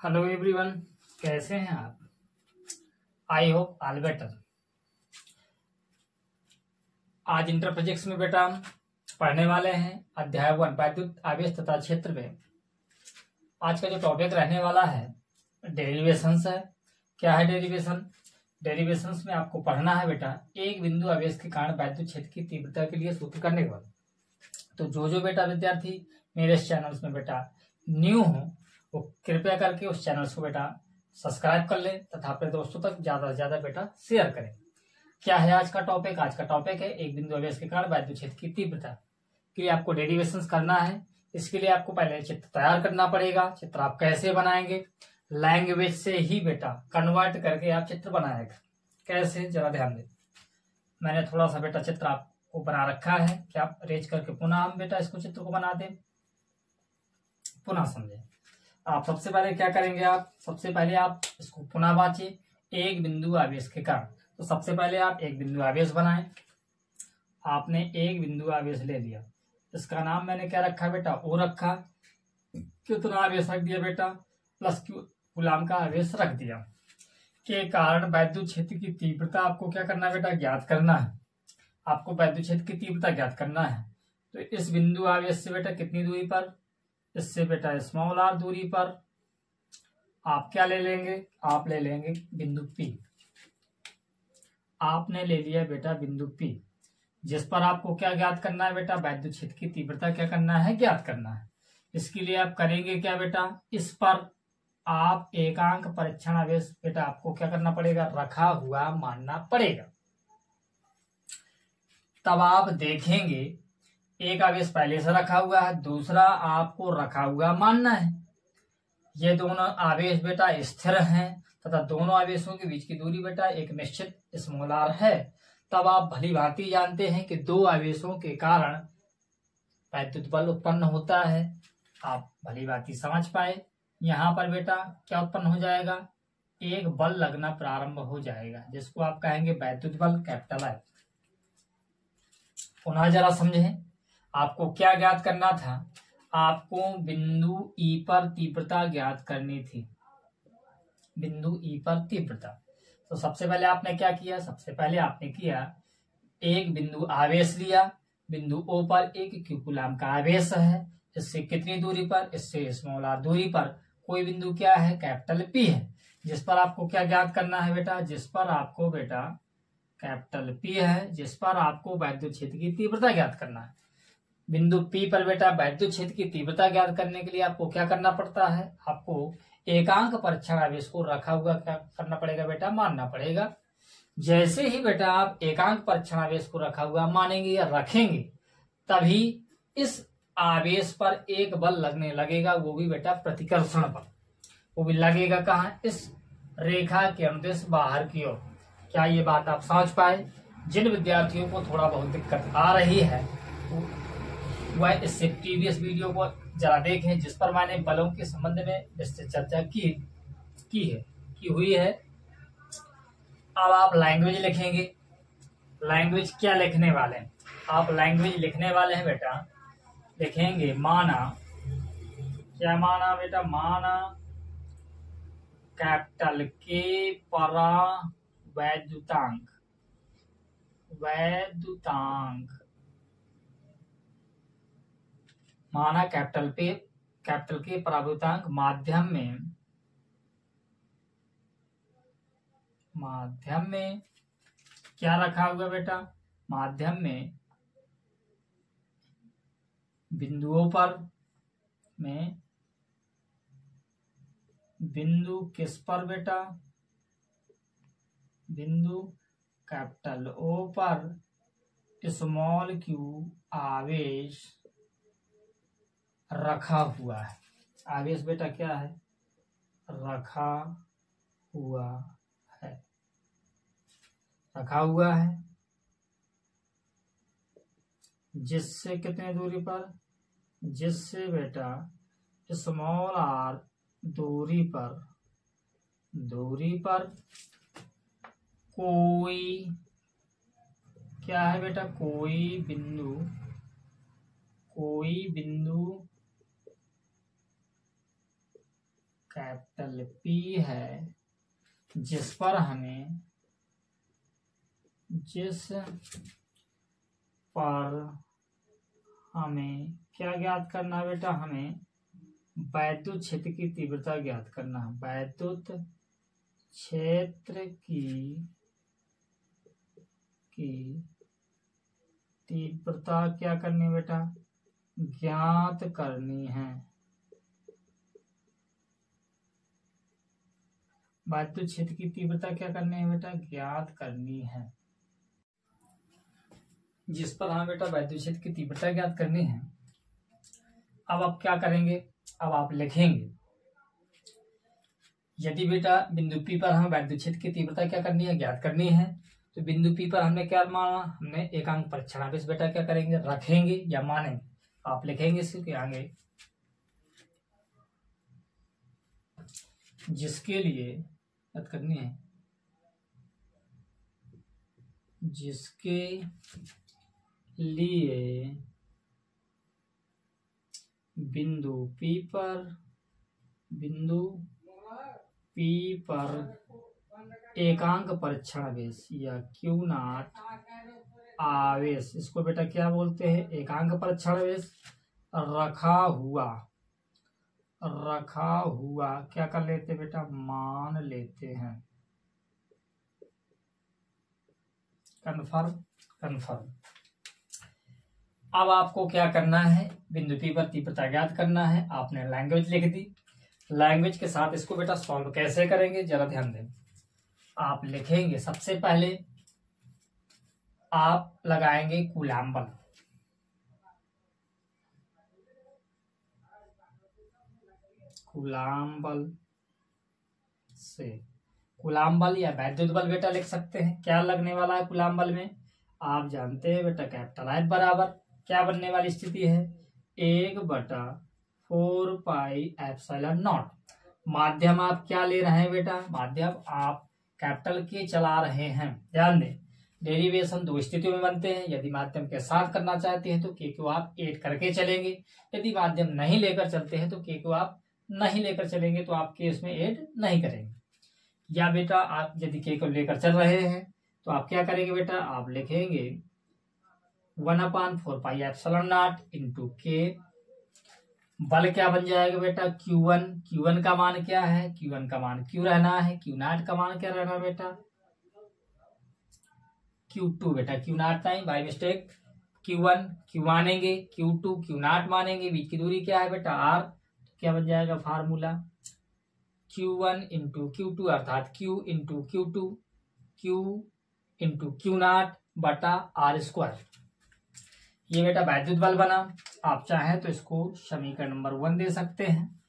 Hello everyone, कैसे हैं आप? I hope all better. आज इंटर प्रोजेक्ट्स में बेटा हम पढ़ने वाले हैं अध्याय 1 वैद्युत आवेश तथा क्षेत्र में। आज का जो टॉपिक रहने वाला है डेरिवेशंस है। क्या है डेरिवेशन? डेरिवेशंस में आपको पढ़ना है बेटा एक बिंदु आवेश के कारण वैद्युत क्षेत्र की तीव्रता के लिए सूत्र करने के बाद। तो जो बेटा विद्यार्थी मेरे इस चैनल में बेटा न्यू हो वो कृपया करके उस चैनल को बेटा सब्सक्राइब कर ले तथा अपने दोस्तों तक ज्यादा से ज्यादा बेटा शेयर करें। क्या है आज का टॉपिक? आज का टॉपिक है एक बिंदु आवेश के कारण वैद्युत क्षेत्र की तीव्रता के लिए आपको डेरिवेशंस करना है। इसके लिए आपको पहले चित्र तैयार करना पड़ेगा। चित्र आप कैसे बनाएंगे? लैंग्वेज से ही बेटा कन्वर्ट करके आप चित्र बनाएगा। कैसे, जरा ध्यान दें। मैंने थोड़ा सा बेटा चित्र आपको बना रखा है कि आप रेज करके पुनः हम बेटा इसको चित्र को बना दें, पुनः समझें। आप सबसे पहले क्या करेंगे? आप सबसे पहले आप इसको पुनः वाचिए एक बिंदु आवेश के कारण। तो सबसे पहले आप एक बिंदु आवेश बनाएं। आपने एक बिंदु आवेश ले लिया, इसका नाम मैंने क्या रखा बेटा? ओ रखा। कितना आवेश रख दिया बेटा? प्लस क्यू कूलाम का आवेश रख दिया। के कारण वैद्युत क्षेत्र की तीव्रता आपको क्या करना है बेटा? ज्ञात करना है। आपको वैद्युत क्षेत्र की तीव्रता ज्ञात करना है। तो इस बिंदु आवेश से बेटा कितनी दूरी पर? इससे बेटा स्मॉल आर दूरी पर आप क्या ले लेंगे? आप ले लेंगे बिंदु P। आपने ले लिया बेटा बिंदु P, जिस पर आपको क्या ज्ञात करना है बेटा? वैद्युत क्षेत्र की तीव्रता क्या करना है? ज्ञात करना है। इसके लिए आप करेंगे क्या बेटा? इस पर आप एकांक परीक्षण आवेश बेटा आपको क्या करना पड़ेगा? रखा हुआ मानना पड़ेगा। तब आप देखेंगे एक आवेश पहले से रखा हुआ है, दूसरा आपको रखा हुआ मानना है। ये दोनों आवेश बेटा स्थिर हैं तथा दोनों आवेशों के बीच की दूरी बेटा एक निश्चित स्मॉल आर है। तब आप भली भांति जानते हैं कि दो आवेशों के कारण वैद्युत बल उत्पन्न होता है। आप भली भांति समझ पाए। यहाँ पर बेटा क्या उत्पन्न हो जाएगा? एक बल लगना प्रारंभ हो जाएगा, जिसको आप कहेंगे वैद्युत बल, कैपिटल है। पुनः जरा समझें, आपको क्या ज्ञात करना था? आपको बिंदु E पर तीव्रता ज्ञात करनी थी। बिंदु E पर तीव्रता। तो सबसे पहले आपने क्या किया? सबसे पहले आपने किया एक बिंदु आवेश लिया। बिंदु O पर एक क्यू कूलाम का आवेश है। इससे कितनी दूरी पर? इससे स्मॉल आर दूरी पर कोई बिंदु क्या है? कैपिटल P है, जिस पर आपको क्या ज्ञात करना है बेटा? जिस पर आपको बेटा कैपिटल P है, जिस पर आपको वैद्युत क्षेत्र की तीव्रता ज्ञात करना है। बिंदु P पर बेटा वैद्युत क्षेत्र की तीव्रता ज्ञात करने के लिए आपको क्या करना पड़ता है? आपको एकांक परीक्षण आवेश को रखा हुआ क्या करना पड़ेगा बेटा? मानना पड़ेगा। जैसे ही बेटा आप एकांक परीक्षण आवेश को रखा हुआ मानेंगे या रखेंगे, तभी इस आवेश पर एक बल लगने लगेगा, वो भी बेटा प्रतिकर्षण बल। वो भी लगेगा कहाँ? इस रेखा के अनुदेश बाहर की ओर। क्या ये बात आप समझ पाए? जिन विद्यार्थियों को थोड़ा बहुत दिक्कत आ रही है वह इससे प्रीवियस वीडियो को जरा देखें, जिस पर मैंने बलों के संबंध में विस्तृत चर्चा की हुई है। अब आप लैंग्वेज लिखेंगे। लैंग्वेज क्या लिखने वाले हैं? आप लैंग्वेज लिखने वाले हैं बेटा, लिखेंगे माना। क्या माना बेटा? माना कैपिटल के परा वैद्युतांक माना कैपिटल के परावृतांक माध्यम में क्या रखा हुआ बेटा? माध्यम में बिंदुओं पर में बिंदु किस पर बेटा? बिंदु कैपिटल O पर स्मॉल q आवेश रखा हुआ है। आवेश बेटा क्या है? रखा हुआ है। रखा हुआ है जिससे कितने दूरी पर? जिससे बेटा स्मॉल आर दूरी पर कोई क्या है बेटा? कोई बिंदु कैपिटल P है, जिस पर हमें क्या ज्ञात करना है बेटा, हमें वैद्युत क्षेत्र की तीव्रता ज्ञात करना है। वैद्युत क्षेत्र की तीव्रता क्या करनी है बेटा, ज्ञात करनी है। वैद्युत क्षेत्र की तीव्रता क्या करनी है बेटा, ज्ञात करनी है। जिस पर हमें बेटा वैद्युत क्षेत्र की तीव्रता ज्ञात करनी है। अब आप क्या करेंगे, अब आप लिखेंगे, यदि बेटा बिंदु P पर हमें वैद्युत क्षेत्र की तीव्रता क्या करनी है, ज्ञात करनी है, तो बिंदु P पर हमने क्या माना, हमने एकांक परीक्षण आवेश बेटा क्या करेंगे, रखेंगे या मानेंगे। आप लिखेंगे इसके आगे, जिसके लिए याद करनी है, जिसके लिए बिंदु P पर एकांक परीक्षण आवेश या Q0 आवेश, इसको बेटा क्या बोलते हैं, एकांक परीक्षण आवेश रखा हुआ क्या कर लेते बेटा, मान लेते हैं। कन्फर्म। अब आपको क्या करना है, बिंदु P पर तीव्रता ज्ञात करना है। आपने लैंग्वेज लिख दी, लैंग्वेज के साथ इसको बेटा सॉल्व कैसे करेंगे जरा ध्यान दें। आप लिखेंगे, सबसे पहले आप लगाएंगे कूलाम बल। कूलाम बल या वैद्युत बल बेटा लिख सकते हैं। क्या लगने वाला है कूलाम बल में, आप जानते हैं बेटा कैपिटल F बराबर क्या बनने वाली स्थिति है, 1/4πε0। माध्यम आप क्या ले रहे हैं बेटा, माध्यम आप कैपिटल K चला रहे हैं। ध्यान दें, डेरिवेशन दो स्थितियों में बनते हैं। यदि माध्यम के साथ करना चाहते हैं तो K को आप ऐड करके चलेंगे, यदि माध्यम नहीं लेकर चलते हैं तो K को आप नहीं लेकर चलेंगे, तो आप केस में ऐड नहीं करेंगे। या बेटा आप यदि K को लेकर चल रहे हैं तो आप क्या करेंगे बेटा, आप लिखेंगे 1/4πε0 इंटू K। बल क्या बन जाएगा बेटा, Q1 का मान क्या है, Q1 का मान Q रहना है, Q0 का मान क्या रहना बेटा, Q2 बेटा, Q0 नहीं बाय मिस्टेक, Q1 Q मानेंगे, Q2 Q0 मानेंगे, बीच की दूरी क्या है बेटा R, तो क्या बन जाएगा फार्मूला Q1 इंटू Q2 अर्थात Q into Q2 Q into Q0 बटा R²। ये बेटा वैद्युत बल बना। आप चाहें तो इसको समीकरण नंबर 1 दे सकते हैं।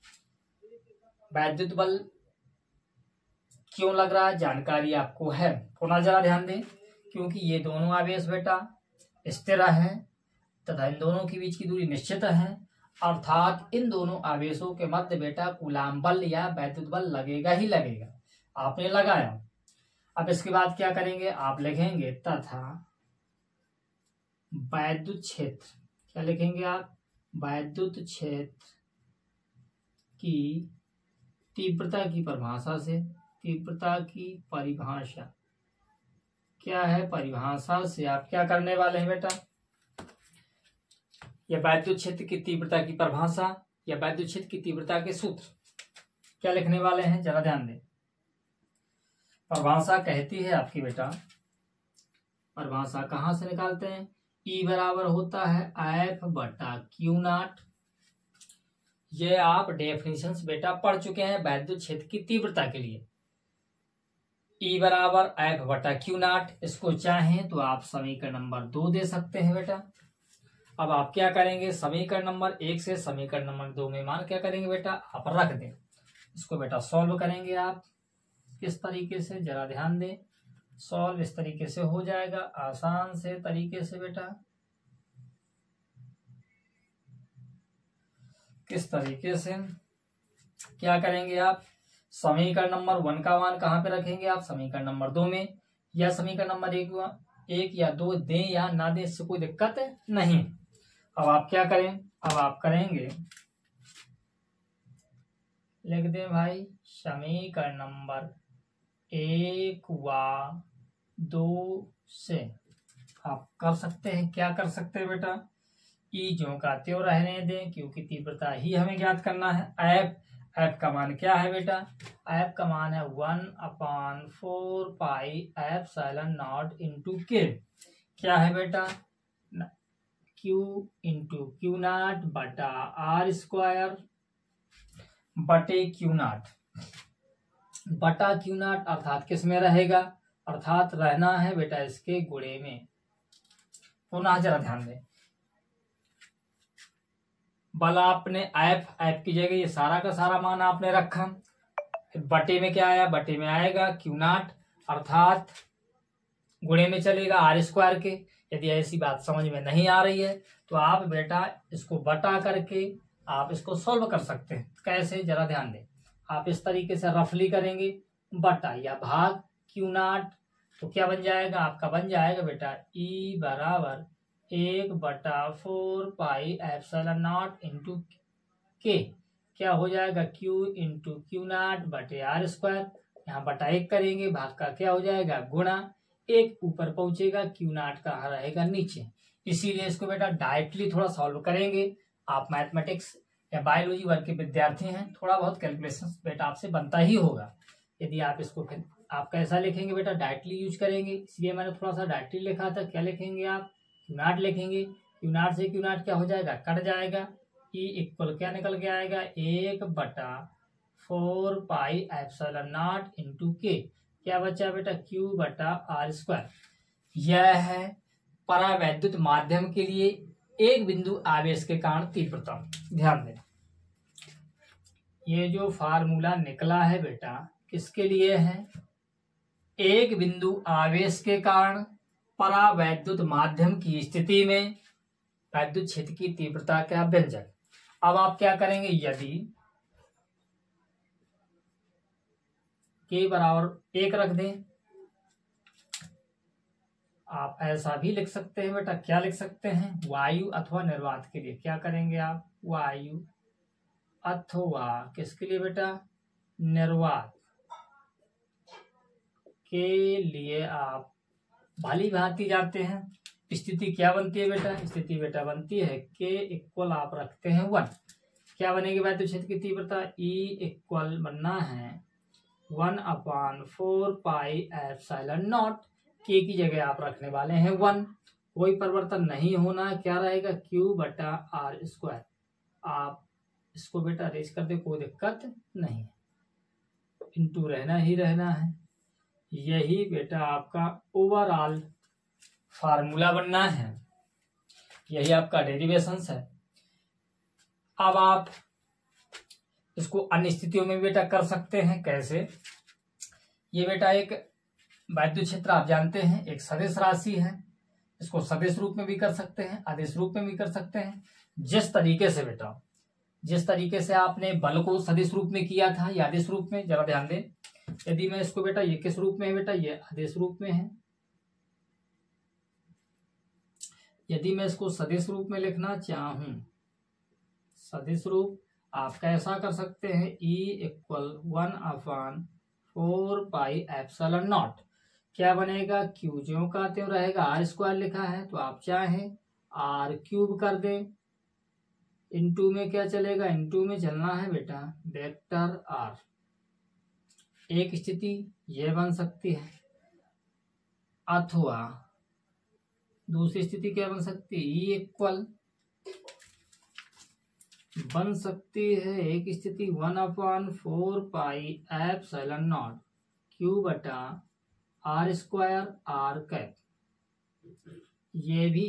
वैद्युत बल क्यों लग रहा है, जानकारी आपको है, थोड़ा जरा ध्यान दें, क्योंकि ये दोनों आवेश बेटा स्थिर है तथा इन दोनों के बीच की दूरी निश्चित है, अर्थात इन दोनों आवेशों के मध्य बेटा कूलाम बल या वैद्युत बल लगेगा ही लगेगा। आपने लगाया। अब इसके बाद क्या करेंगे, आप लिखेंगे तथा वैद्युत क्षेत्र, क्या लिखेंगे आप, वैद्युत क्षेत्र की तीव्रता की परिभाषा से, तीव्रता की परिभाषा क्या है, परिभाषा से आप क्या करने वाले हैं बेटा, या वैद्युत क्षेत्र की तीव्रता की परिभाषा या वैद्युत क्षेत्र की तीव्रता के सूत्र क्या लिखने वाले हैं, जरा ध्यान दें। परिभाषा कहती है आपकी बेटा, परिभाषा कहां से निकालते हैं, E बराबर होता है F/Q0। ये आप डेफिनेशंस बेटा पढ़ चुके हैं वैद्युत क्षेत्र की तीव्रता के लिए। E बराबर F/Q0, इसको चाहें तो आप समीकरण नंबर 2 दे सकते हैं बेटा। अब आप क्या करेंगे, समीकरण नंबर 1 से समीकरण नंबर 2 में मान क्या करेंगे बेटा, आप रख दें। इसको बेटा सॉल्व करेंगे आप किस तरीके से, जरा ध्यान दें। सॉल्व इस तरीके से हो जाएगा, आसान से तरीके से बेटा। किस तरीके से, क्या करेंगे आप, समीकरण नंबर 1 का मान कहां पे रखेंगे आप, समीकरण नंबर 2 में, या समीकरण नंबर 1 या 2 दें या ना दें, इससे कोई दिक्कत नहीं। अब आप क्या करें, अब आप करेंगे लिख दें भाई समीकरण नंबर 1 व 2 से आप कर सकते हैं। क्या कर सकते हैं बेटा, ई ज्यों का त्यों रहने दें, क्योंकि तीव्रता ही हमें ज्ञात करना है। एफ का मान क्या है बेटा, एफ का मान है 1/4 पाई एप्सिलॉन नॉट इंटू के। क्या है बेटा, क्यू इंटू क्यू नॉट बटा आर स्क्वायर बटे क्यू नॉट बटा क्यू नॉट, अर्थात किस में रहेगा, अर्थात रहना है बेटा इसके गुणे में। पुनः जरा ध्यान दें, बल आपने एफ की जगह ये सारा का सारा मान आपने रखा, बटे में क्या आया, बटे में आएगा क्यू नॉट, अर्थात गुणे में चलेगा आर स्क्वायर के। यदि ऐसी बात समझ में नहीं आ रही है तो आप बेटा इसको बटा करके आप इसको सॉल्व कर सकते हैं। कैसे, जरा ध्यान दें, आप इस तरीके से रफली करेंगे, बटा या भाग क्यू नॉट, तो क्या बन जाएगा आपका, बन जाएगा बेटा ई बराबर 1/4 पाई एप्सिलॉन नॉट इंटू के। क्या हो जाएगा, क्यू इंटू क्यू नॉट बटे आर स्क्वायर, यहाँ बटा 1 करेंगे, भाग का क्या हो जाएगा गुणा, 1 ऊपर पहुंचेगा, क्यू नॉट का रहेगा नीचे। इसीलिए इसको बेटा डायरेक्टली थोड़ा सॉल्व करेंगे। आप मैथमेटिक्स या बायोलॉजी वर्ग के विद्यार्थी हैं, थोड़ा बहुत कैलकुलेशन बेटा आपसे बनता ही होगा। यदि आप इसको फिर आप कैसा लिखेंगे बेटा, डायरेक्टली यूज करेंगे, इसलिए मैंने थोड़ा सा डायरेक्टली लिखा था। क्या लिखेंगे आप, क्यू नॉट लिखेंगे, क्यू नॉट से क्यू नॉट क्या हो जाएगा, कट जाएगा, ई इक्वल क्या निकल के आएगा 1/4 पाई एप्सिलॉन नॉट इंटू के। क्या बचा बेटा, क्यू बटा आर स्क्वायर। यह है परावैद्युत माध्यम के लिए एक बिंदु आवेश के कारण तीव्रता। ध्यान दें, ये जो फार्मूला निकला है बेटा किसके लिए है, एक बिंदु आवेश के कारण परावैद्युत माध्यम की स्थिति में वैद्युत क्षेत्र की तीव्रता का व्यंजक। अब आप क्या करेंगे, यदि के बराबर 1 रख दें, आप ऐसा भी लिख सकते हैं बेटा, क्या लिख सकते हैं, वायु अथवा निर्वात के लिए क्या करेंगे आप, वायु अथवा किसके लिए बेटा, निर्वात के लिए आप भली भांति जाते हैं। स्थिति क्या बनती है बेटा, स्थिति बेटा बनती है के इक्वल आप रखते हैं 1। क्या बनेगी वैद्युत क्षेत्र की तीव्रता, ई इक्वल बनना है 1/4 पाई एप्सिलॉन नॉट, के की जगह आप रखने वाले हैं 1, कोई परिवर्तन नहीं होना, क्या रहेगा क्यू बटा आर स्क्वायर। आप इसको बेटा रेज कर दे, कोई दिक्कत नहीं, इंटू रहना ही रहना है। यही बेटा आपका ओवरऑल फार्मूला बनना है, यही आपका डेरिवेशन है। अब आप इसको अन्य स्थितियों में बेटा कर सकते हैं। कैसे, ये बेटा एक वैद्युत क्षेत्र आप जानते हैं एक सदिश राशि है, इसको सदिश रूप में भी कर सकते हैं, आदेश रूप में भी कर सकते हैं। जिस तरीके से बेटा, जिस तरीके से आपने बल को सदिश रूप में किया था या आदेश रूप में, जरा ध्यान दें, यदि मैं इसको बेटा ये किस रूप में है बेटा, ये आदेश रूप में है, यदि मैं इसको सदिश रूप में लिखना चाहूं, सदिश रूप आप कैसा कर सकते हैं, E equal 1/4 pi epsilon not, क्या बनेगा, क्यू ज्यों का त्यों रहेगा, आर स्क्वायर लिखा है तो आप चाहें आर क्यूब कर दें, इनटू में क्या चलेगा, इनटू में चलना है बेटा वेक्टर आर। एक स्थिति ये बन सकती है, अथवा दूसरी स्थिति क्या बन सकती है, ई इक्वल बन सकती है एक स्थिति 1/4 पाई एप्सिलॉन नॉट क्यू बटा आर स्क्वायर आर कैप, ये भी